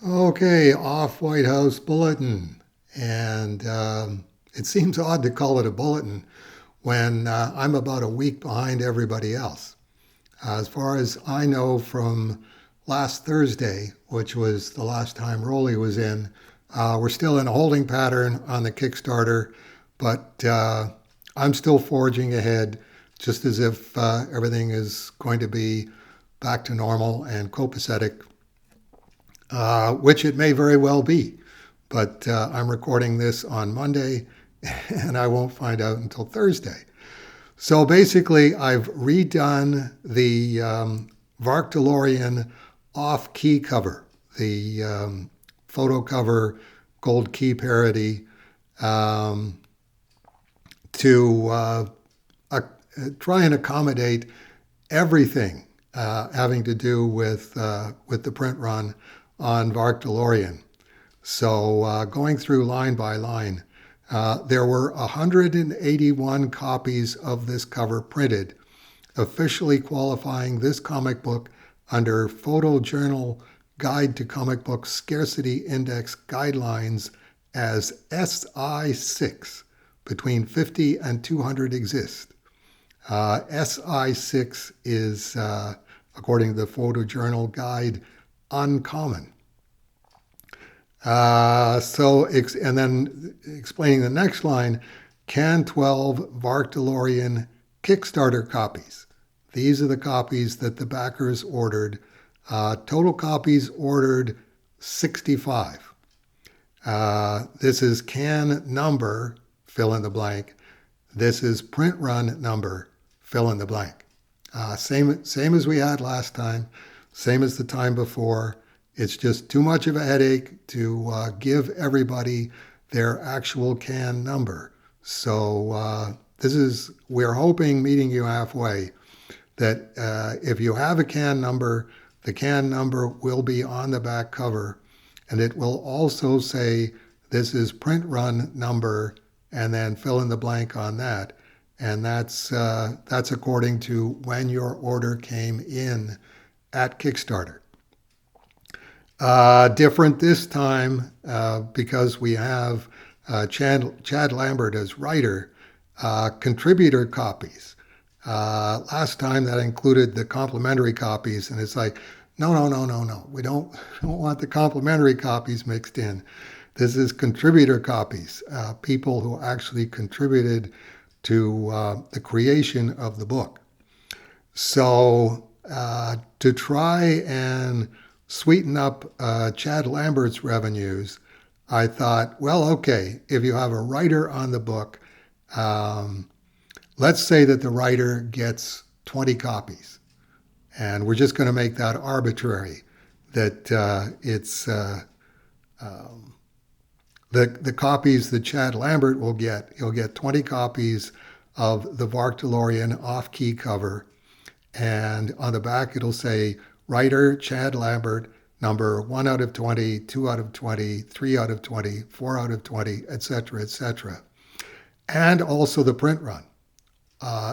Okay, Off-White House Bulletin. And it seems odd to call it a bulletin when I'm about a week behind everybody else. As far as I know from last Thursday, which was the last time Rolly was in, we're still in a holding pattern on the Kickstarter, but I'm still forging ahead just as if everything is going to be back to normal and copacetic, which it may very well be. But I'm recording this on Monday, and I won't find out until Thursday. So basically, I've redone the Varkdalorian off-key cover, the photo cover gold key parody, um, to try and accommodate everything having to do with the print run on Varkdalorian. So going through line by line, there were 181 copies of this cover printed, officially qualifying this comic book under Photojournal Guide to Comic Book Scarcity Index Guidelines as SI6. Between 50 and 200 exist. SI6 is, according to the Photojournal Guide, uncommon. And then explaining the next line, Can 12 Varkdalorian Kickstarter copies. These are the copies that the backers ordered. Total copies ordered 65. This is can number, fill in the blank. This is print run number, fill in the blank. Same as we had last time, same as the time before. It's just too much of a headache to give everybody their actual can number. So we're hoping, meeting you halfway, that if you have a can number, the can number will be on the back cover, and it will also say this is print run number, and then fill in the blank on that. And that's according to when your order came in at Kickstarter. Different this time because we have Chad Lambert as writer, contributor copies. Last time that included the complimentary copies, and it's like, no. We don't want the complimentary copies mixed in. This is contributor copies, people who actually contributed to the creation of the book. So to try and sweeten up Chad Lambert's revenues, I thought, well, okay, if you have a writer on the book, let's say that the writer gets 20 copies. And we're just going to make that arbitrary, that it's the copies that Chad Lambert will get. He'll get 20 copies of the Varkdalorian off-key cover. And on the back, it'll say, writer Chad Lambert, number 1 out of 20, 2 out of 20, 3 out of 20, 4 out of 20, etc., etc. And also the print run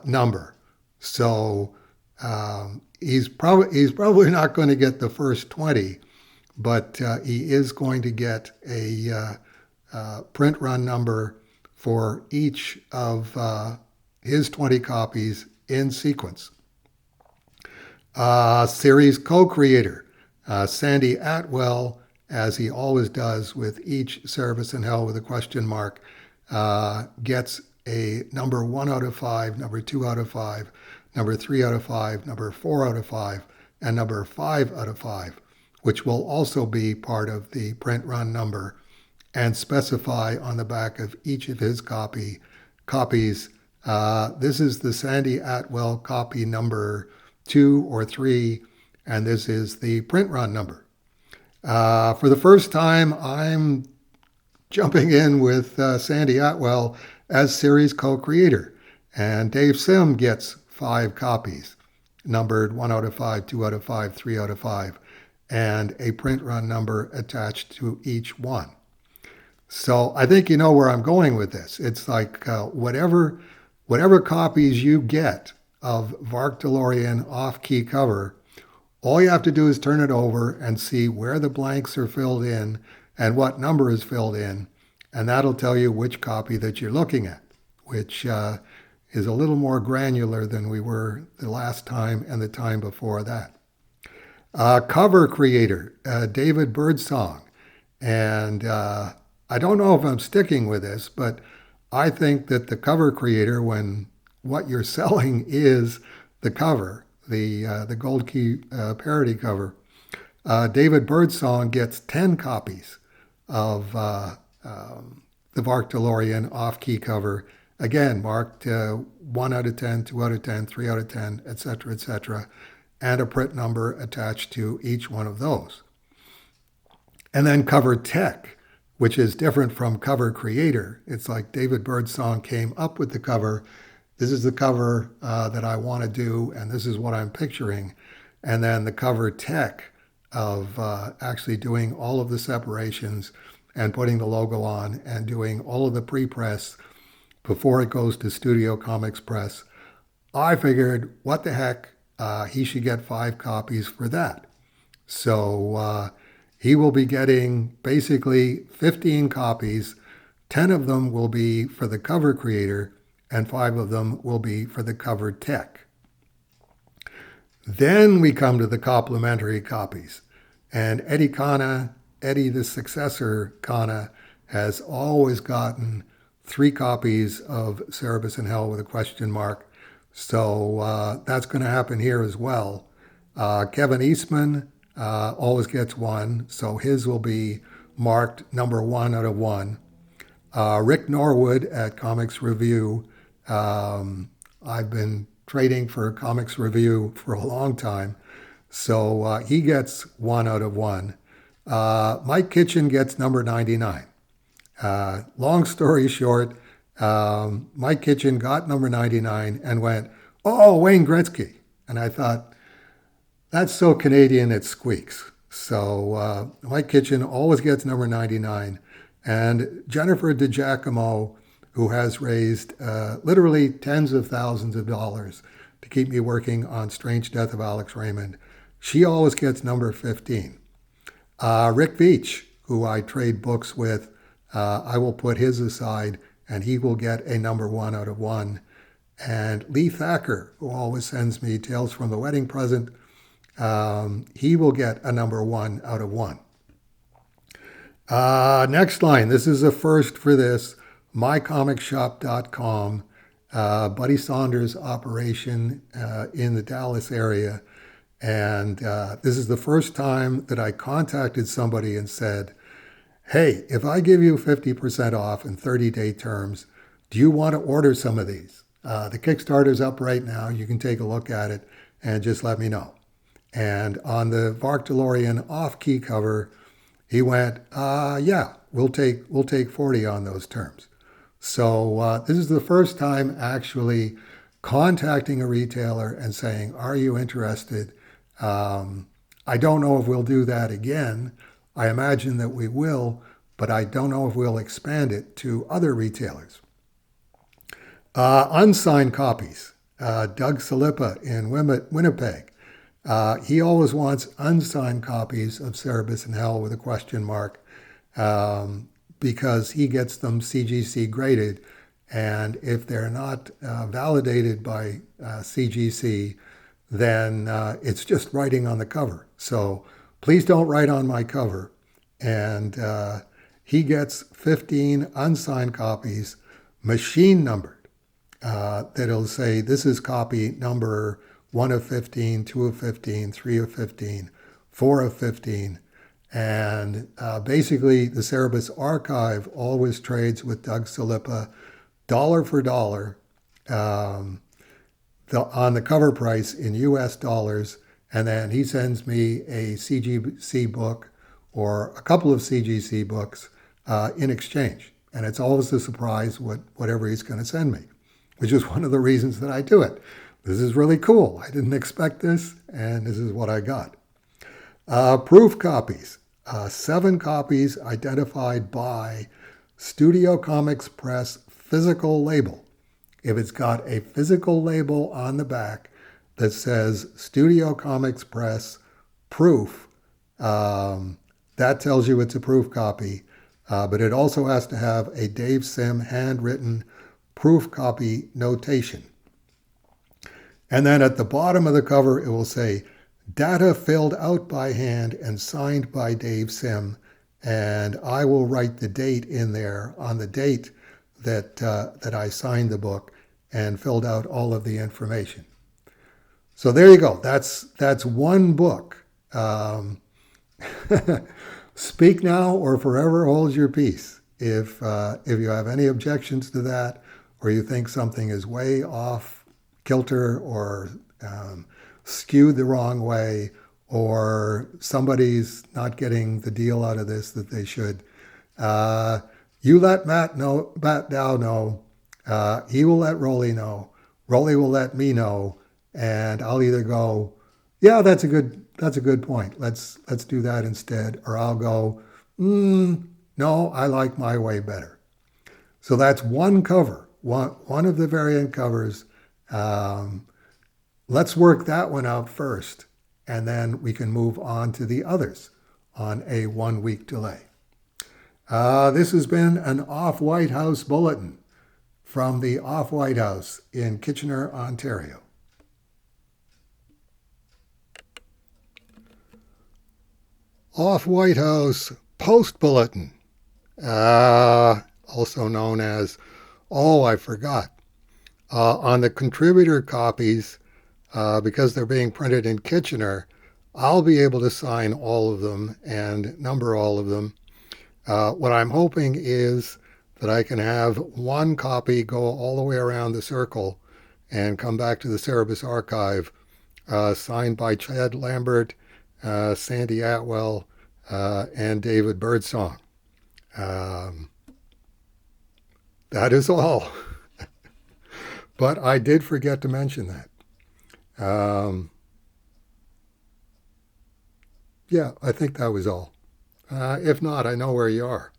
number. So he's probably not going to get the first 20, but he is going to get a print run number for each of his 20 copies in sequence. Series co-creator Sandy Atwell, as he always does with each Service in Hell with a question mark, gets a number 1 out of 5, number 2 out of 5, number 3 out of 5, number 4 out of 5, and number 5 out of 5, which will also be part of the print run number and specify on the back of each of his copies. This is the Sandy Atwell copy number 2 or 3, and this is the print run number. For the first time, I'm jumping in with Sandy Atwell as series co-creator, and Dave Sim gets 5 copies, numbered 1 out of 5, 2 out of 5, 3 out of 5, and a print run number attached to each one. So I think you know where I'm going with this. It's like whatever copies you get of Varkdalorian off-key cover All you have to do is turn it over and see where the blanks are filled in and what number is filled in, and that'll tell you which copy that you're looking at, which is a little more granular than we were the last time and the time before that. Cover creator, David Birdsong. And I don't know if I'm sticking with this, but I think that the cover creator, when what you're selling is the cover, the Gold Key parody cover, David Birdsong gets 10 copies of the Varkdalorian off-key cover, again, marked 1 out of 10, 2 out of 10, 3 out of 10, etc., and a print number attached to each one of those. And then cover tech, which is different from cover creator. It's like David Birdsong came up with the cover. This is the cover that I want to do, and this is what I'm picturing. And then the cover tech of actually doing all of the separations and putting the logo on and doing all of the pre-press before it goes to Studio Comics Press. I figured, what the heck, he should get 5 copies for that. So he will be getting basically 15 copies. 10 of them will be for the cover creator, and 5 of them will be for the cover tech. Then we come to the complimentary copies. And Eddie Kana, Eddie the successor Kana, has always gotten 3 copies of Cerebus in Hell with a question mark. So that's going to happen here as well. Kevin Eastman always gets 1, so his will be marked number 1 out of 1. Rick Norwood at Comics Review. I've been trading for Comics Review for a long time, so he gets 1 out of 1. Mike Kitchen gets number 99. Long story short, Mike Kitchen got number 99 and went, "Oh, Wayne Gretzky." And I thought, that's so Canadian it squeaks. So Mike Kitchen always gets number 99. And Jennifer DiGiacomo, who has raised literally tens of thousands of dollars to keep me working on Strange Death of Alex Raymond, she always gets number 15. Rick Veach, who I trade books with, I will put his aside, and he will get a number 1 out of 1. And Lee Thacker, who always sends me Tales from the Wedding Present, he will get a number 1 out of 1. Next line. This is a first for this. mycomicshop.com. Buddy Saunders operation in the Dallas area. And this is the first time that I contacted somebody and said, "Hey, if I give you 50% off in 30-day terms, do you want to order some of these? The Kickstarter's up right now. You can take a look at it and just let me know." And on the Varkdalorian off-key cover, he went, "Yeah, we'll take 40 on those terms." So this is the first time actually contacting a retailer and saying, "Are you interested?" I don't know if we'll do that again. I imagine that we will, but I don't know if we'll expand it to other retailers. Unsigned copies. Doug Salippa in Winnipeg. He always wants unsigned copies of Cerebus in Hell with a question mark because he gets them CGC graded. And if they're not validated by CGC, then it's just writing on the cover. So please don't write on my cover. And he gets 15 unsigned copies, machine numbered, that'll say this is copy number 1 of 15, 2 of 15, 3 of 15, 4 of 15. And basically, the Cerebus archive always trades with Doug Salippa dollar for dollar on the cover price in US dollars. And then he sends me a CGC book or a couple of CGC books in exchange. And it's always a surprise whatever he's going to send me, which is one of the reasons that I do it. This is really cool. I didn't expect this, and this is what I got. Proof copies. 7 copies identified by Studio Comics Press physical label. If it's got a physical label on the back that says Studio Comics Press proof, that tells you it's a proof copy. But it also has to have a Dave Sim handwritten proof copy notation. And then at the bottom of the cover, it will say, data filled out by hand and signed by Dave Sim. And I will write the date in there on the date that I signed the book and filled out all of the information. So there you go. That's one book. Speak now or forever hold your peace. If you have any objections to that, or you think something is way off kilter or skewed the wrong way, or somebody's not getting the deal out of this that they should, you let Matt Dow know. He will let Rolly know. Rolly will let me know, and I'll either go, yeah, that's a good point. Let's do that instead, or I'll go, no, I like my way better. So that's one cover, one of the variant covers. Let's work that one out first, and then we can move on to the others on a 1-week delay. This has been an Off-White House Bulletin from the Off-White House in Kitchener, Ontario. Off-White House Post Bulletin, also known as, I forgot. On the contributor copies, because they're being printed in Kitchener, I'll be able to sign all of them and number all of them. What I'm hoping is that I can have one copy go all the way around the circle and come back to the Cerebus archive, signed by Chad Lambert, Sandy Atwell, and David Birdsong. That is all. But I did forget to mention that. Yeah, I think that was all. If not, I know where you are.